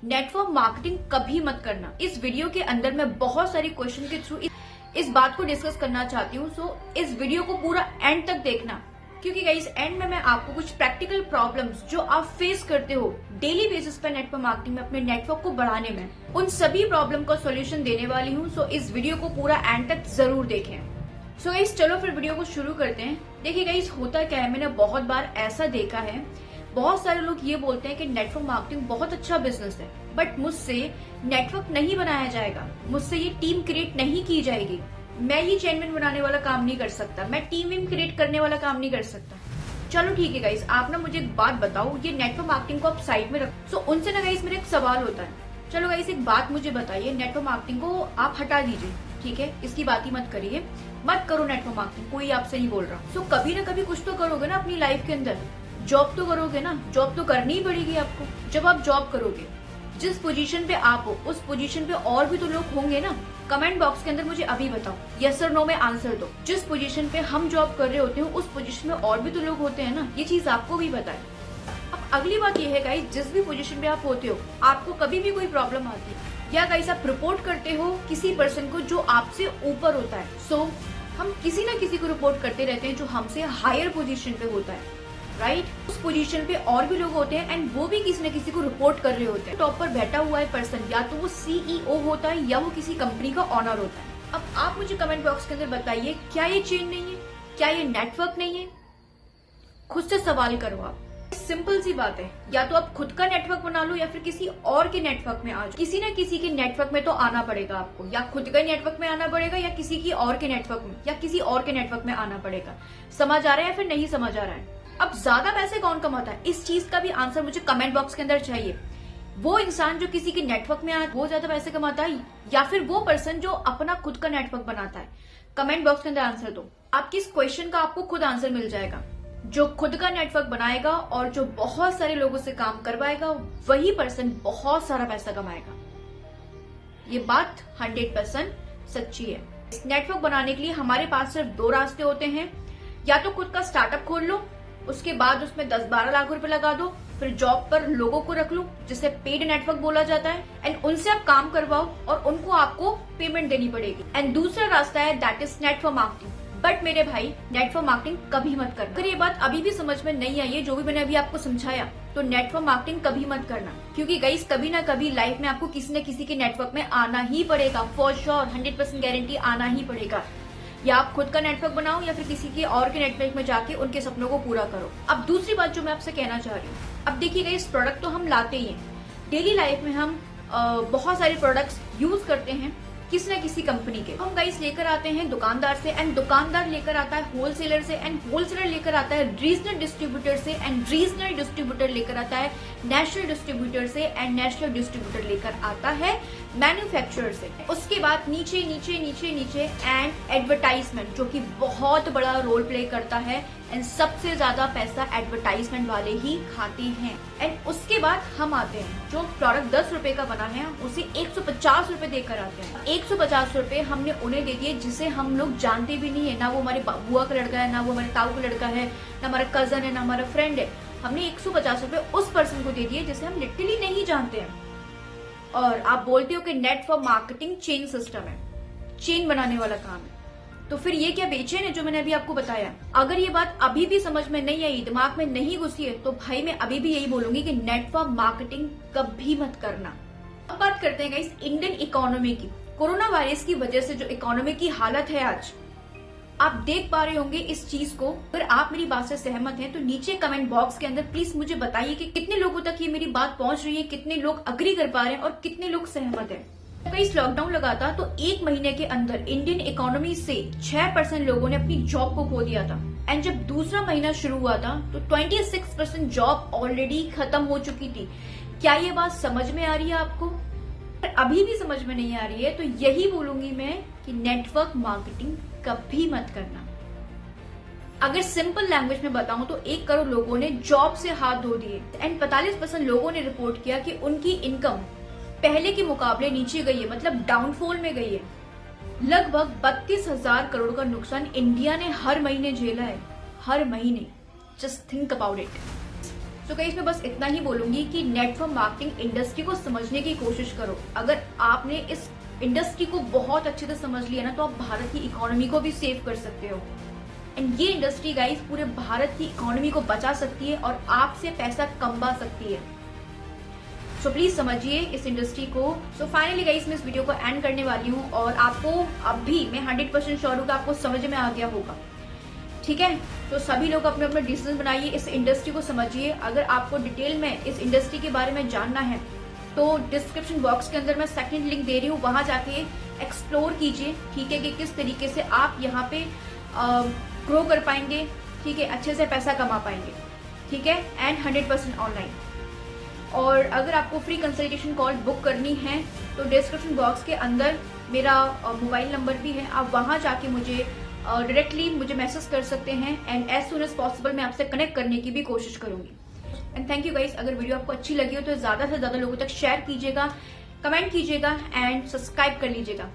Network marketing कभी मत करना। इस वीडियो के अंदर मैं बहुत सारी क्वेश्चन के थ्रू इस बात को डिस्कस करना चाहती हूँ। सो इस वीडियो को पूरा एंड तक देखना, क्योंकि गाइस एंड में मैं आपको कुछ प्रैक्टिकल प्रॉब्लम्स जो आप फेस करते हो डेली बेसिस पे नेटवर्क मार्केटिंग में अपने नेटवर्क को बढ़ाने में, उन सभी प्रॉब्लम का सॉल्यूशन देने वाली हूँ। सो इस वीडियो को पूरा एंड तक जरूर देखें। सो गाइस चलो फिर वीडियो को शुरू करते हैं। देखिए गाइस होता क्या है, मैंने बहुत बार ऐसा देखा है, बहुत सारे लोग ये बोलते हैं कि नेटवर्क मार्केटिंग बहुत अच्छा बिजनेस है, बट मुझसे नेटवर्क नहीं बनाया जाएगा, मुझसे ये टीम क्रिएट नहीं की जाएगी, मैं ये चेनमैन बनाने वाला काम नहीं कर सकता, मैं टीम वीम क्रिएट करने वाला काम नहीं कर सकता। चलो ठीक है गाइस, आप ना मुझे एक बात बताओ, ये नेटवर्क मार्केटिंग को आप साइड में रखो। सो उनसे ना गाइस मेरा एक सवाल होता है, चलो गाइस एक बात मुझे बताइए, नेटवर्क मार्केटिंग को आप हटा दीजिए, ठीक है, इसकी बात ही मत करिए, मत करो नेटवर्क मार्केटिंग, कोई आपसे नहीं बोल रहा। सो कभी ना कभी कुछ तो करोगे ना अपनी लाइफ के अंदर, जॉब तो करोगे ना, जॉब तो करनी ही पड़ेगी आपको। जब आप जॉब करोगे, जिस पोजीशन पे आप हो उस पोजीशन पे और भी तो लोग होंगे ना। कमेंट बॉक्स के अंदर मुझे अभी बताओ, यस और नो में आंसर दो। जिस पोजीशन पे हम जॉब कर रहे होते हैं उस पोजीशन में और भी तो लोग होते हैं ना, ये चीज आपको भी पता है। अब अगली बात ये है गाइस, जिस भी पोजीशन पे आप होते हो, आपको कभी भी कोई प्रॉब्लम आती है या गाइस आप रिपोर्ट करते हो किसी पर्सन को जो आपसे ऊपर होता है, सो हम किसी ना किसी को रिपोर्ट करते रहते हैं जो हमसे हायर पोजीशन पे होता है, राइट। उस पोजीशन पे और भी लोग होते हैं एंड वो भी किसी न किसी को रिपोर्ट कर रहे होते हैं। टॉप पर बैठा हुआ है पर्सन, या तो वो सीईओ होता है या वो किसी कंपनी का ऑनर होता है। अब आप मुझे कमेंट बॉक्स के अंदर बताइए, क्या ये चेन नहीं है, क्या ये नेटवर्क नहीं है? खुद से सवाल करो आप। सिंपल सी बात है, या तो आप खुद का नेटवर्क बना लो या फिर किसी और के नेटवर्क में आ जाओ। किसी न किसी के नेटवर्क में तो आना पड़ेगा आपको, या खुद का नेटवर्क में आना पड़ेगा या किसी की और के नेटवर्क में, या किसी और के नेटवर्क में आना पड़ेगा। समझ आ रहा है या फिर नहीं समझ आ रहा है? अब ज्यादा पैसे कौन कमाता है, इस चीज का भी आंसर मुझे कमेंट बॉक्स के अंदर चाहिए। वो इंसान जो किसी के नेटवर्क में वो ज्यादा पैसे कमाता है, या फिर वो पर्सन जो अपना खुद का नेटवर्क बनाता है? कमेंट बॉक्स के अंदर आंसर दो। आपकी इस क्वेश्चन का आपको खुद आंसर मिल जाएगा। जो खुद का नेटवर्क बनाएगा और जो बहुत सारे लोगों से काम करवाएगा, वही पर्सन बहुत सारा पैसा कमाएगा। ये बात 100% सच्ची है। इस नेटवर्क बनाने के लिए हमारे पास सिर्फ दो रास्ते होते हैं, या तो खुद का स्टार्टअप खोल लो, उसके बाद उसमें 10-12 लाख रुपए लगा दो, फिर जॉब पर लोगों को रख लो जिसे पेड नेटवर्क बोला जाता है, एंड उनसे आप काम करवाओ और उनको आपको पेमेंट देनी पड़ेगी। एंड दूसरा रास्ता है that is network marketing. But मेरे भाई, नेटवर्क मार्केटिंग कभी मत करना। अगर ये बात अभी भी समझ में नहीं आई है जो भी मैंने अभी आपको समझाया, तो नेटवर्क मार्केटिंग कभी मत करना, क्योंकि गाइस कभी ना कभी लाइफ में आपको किसी न किसी के नेटवर्क में आना ही पड़ेगा। फॉर श्योर 100% गारंटी आना ही पड़ेगा। या आप खुद का नेटवर्क बनाओ या फिर किसी के और के नेटवर्क में जाके उनके सपनों को पूरा करो। अब दूसरी बात जो मैं आपसे कहना चाह रही हूँ, अब देखिएगा इस प्रोडक्ट तो हम लाते ही हैं डेली लाइफ में, हम बहुत सारे प्रोडक्ट्स यूज करते हैं किसी न किसी कंपनी के। हम गाइस लेकर आते हैं दुकानदार से, एंड दुकानदार लेकर आता है होलसेलर से, एंड होलसेलर लेकर आता है रीजनल डिस्ट्रीब्यूटर से, एंड रीजनल डिस्ट्रीब्यूटर लेकर आता है नेशनल डिस्ट्रीब्यूटर से, एंड नेशनल डिस्ट्रीब्यूटर लेकर आता है मैन्युफैक्चरर से। उसके बाद नीचे नीचे नीचे नीचे एंड एडवर्टाइजमेंट, जो कि बहुत बड़ा रोल प्ले करता है, एंड सबसे ज्यादा पैसा एडवर्टाइजमेंट वाले ही खाते हैं। एंड उसके बाद हम आते हैं, जो प्रोडक्ट 10 रुपए का बना है उसे 150 रुपए देकर आते हैं। 150 रुपए हमने उन्हें दे दिए जिसे हम लोग जानते भी नहीं है, ना वो हमारे बुआ का लड़का है, ना वो हमारे ताऊ का लड़का है, ना हमारा कजन है, ना हमारा फ्रेंड है। हमने 150 रुपए उस पर्सन को दे दिए जिसे हम लिटरली नहीं जानते हैं। और आप बोलते हो कि नेटवर्क मार्केटिंग चेन सिस्टम है, चेन बनाने वाला काम है, तो फिर ये क्या बेचैन है जो मैंने अभी आपको बताया? अगर ये बात अभी भी समझ में नहीं आई, दिमाग में नहीं घुसी है, तो भाई मैं अभी भी यही बोलूंगी कि नेटवर्क मार्केटिंग कभी मत करना। अब बात करते हैं गाइस इंडियन इकोनॉमी की। कोरोना वायरस की वजह से जो इकोनॉमी की हालत है आज, आप देख पा रहे होंगे इस चीज को। अगर आप मेरी बात से सहमत हैं तो नीचे कमेंट बॉक्स के अंदर प्लीज मुझे बताइए कि कितने लोगों तक ये मेरी बात पहुंच रही है, कितने लोग अग्री कर पा रहे हैं और कितने लोग सहमत हैं। इस लॉकडाउन लगा था तो एक महीने के अंदर इंडियन इकोनॉमी से 6% लोगों ने अपनी जॉब को खो दिया था, एंड जब दूसरा महीना शुरू हुआ था तो 26% जॉब ऑलरेडी खत्म हो चुकी थी। क्या ये बात समझ में आ रही है आपको? अभी भी समझ में नहीं आ रही है तो यही बोलूंगी मैं कि नेटवर्क मार्केटिंग कभी मत करना। अगर सिंपल लैंग्वेज में बताऊं तो 1 करोड़ लोगों ने जॉब से हाथ धो दिए, एंड 45% लोगों ने रिपोर्ट किया कि उनकी इनकम पहले के मुकाबले नीचे गई है, मतलब डाउनफॉल में गई है। लगभग 32,000 करोड़ का नुकसान इंडिया ने हर महीने झेला है, हर महीने। Just think about it. तो गाइस मैं बस इतना ही बोलूंगी कि नेटवर्क मार्केटिंग इंडस्ट्री को समझने की कोशिश करो। अगर आपने इस इंडस्ट्री को बहुत अच्छे से समझ लिया ना, तो आप भारत की इकोनॉमी को भी सेव कर सकते हो। एंड ये इंडस्ट्री गाइस पूरे भारत की इकोनॉमी को बचा सकती है और आपसे पैसा कमा सकती है। सो प्लीज समझिए इस इंडस्ट्री को। सो फाइनली गाइस मैं इस वीडियो को एंड करने वाली हूँ और आपको अभी मैं 100% श्योर हूँ कि आपको समझ में आ गया होगा। ठीक है, तो सभी लोग अपने अपने डिसीजन बनाइए, इस इंडस्ट्री को समझिए। अगर आपको डिटेल में इस इंडस्ट्री के बारे में जानना है तो डिस्क्रिप्शन बॉक्स के अंदर मैं सेकंड लिंक दे रही हूँ, वहां जाके एक्सप्लोर कीजिए। ठीक है, कि किस तरीके से आप यहाँ पे ग्रो कर पाएंगे। ठीक है, अच्छे से पैसा कमा पाएंगे। ठीक है, एंड 100% ऑनलाइन। और अगर आपको फ्री कंसल्टेशन कॉल बुक करनी है तो डिस्क्रिप्शन बॉक्स के अंदर मेरा मोबाइल नंबर भी है, आप वहां जाके मुझे डायरेक्टली मुझे मैसेज कर सकते हैं and as soon as possible मैं आपसे कनेक्ट करने की भी कोशिश करूंगी। And thank you guys. अगर वीडियो आपको अच्छी लगी हो तो ज्यादा से ज्यादा लोगों तक शेयर कीजिएगा, कमेंट कीजिएगा एंड सब्सक्राइब कर लीजिएगा।